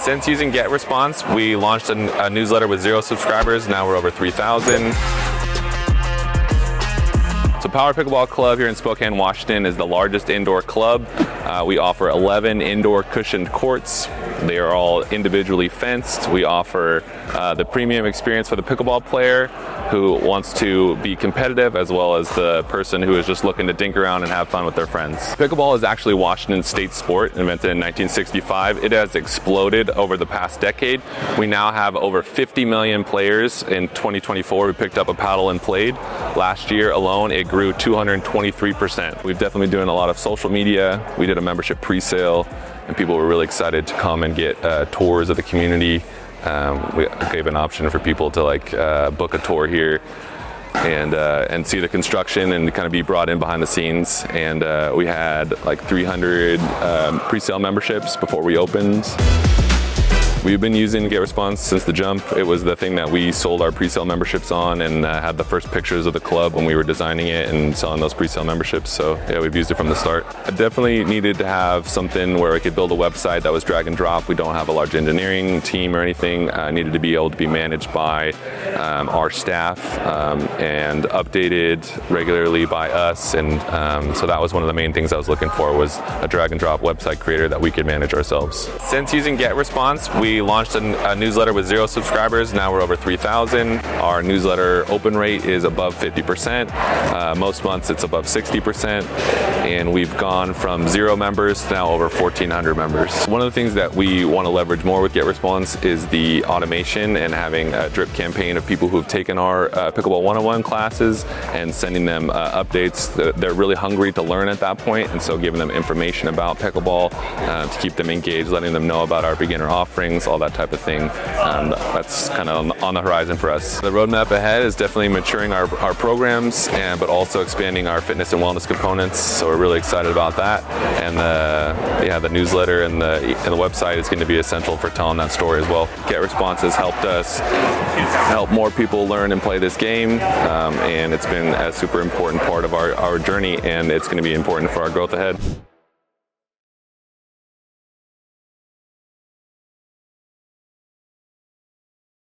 Since using GetResponse, we launched a newsletter with 0 subscribers. Now we're over 3,000. So Power Pickleball Club here in Spokane, Washington is the largest indoor club. We offer 11 indoor cushioned courts. They are all individually fenced. We offer the premium experience for the pickleball player who wants to be competitive, as well as the person who is just looking to dink around and have fun with their friends. Pickleball is actually Washington state sport, invented in 1965. It has exploded over the past decade. We now have over 50 million players. In 2024, we picked up a paddle and played. Last year alone, it grew 223%. We've definitely been doing a lot of social media. We did a membership pre-sale, and people were really excited to come and get tours of the community. We gave an option for people to book a tour here and see the construction and kind of be brought in behind the scenes. And we had like 300 pre-sale memberships before we opened. We've been using GetResponse since the jump. It was the thing that we sold our pre-sale memberships on, and had the first pictures of the club when we were designing it and selling those pre-sale memberships. So yeah, we've used it from the start. I definitely needed to have something where I could build a website that was drag and drop. We don't have a large engineering team or anything. I needed to be able to be managed by our staff and updated regularly by us. And so that was one of the main things I was looking for, was a drag and drop website creator that we could manage ourselves. Since using GetResponse, we launched a newsletter with 0 subscribers. Now we're over 3,000. Our newsletter open rate is above 50%. Most months it's above 60%. And we've gone from 0 members to now over 1,400 members. One of the things that we want to leverage more with GetResponse is the automation and having a drip campaign of people who have taken our Pickleball 101 classes and sending them updates. They're really hungry to learn at that point, and so giving them information about pickleball to keep them engaged, letting them know about our beginner offerings, all that type of thing. That's kind of on the horizon for us. The roadmap ahead is definitely maturing our programs, but also expanding our fitness and wellness components. So we're really excited about that. And the newsletter and the website is going to be essential for telling that story as well. GetResponse has helped us help more people learn and play this game, and it's been a super important part of our journey, and it's going to be important for our growth ahead.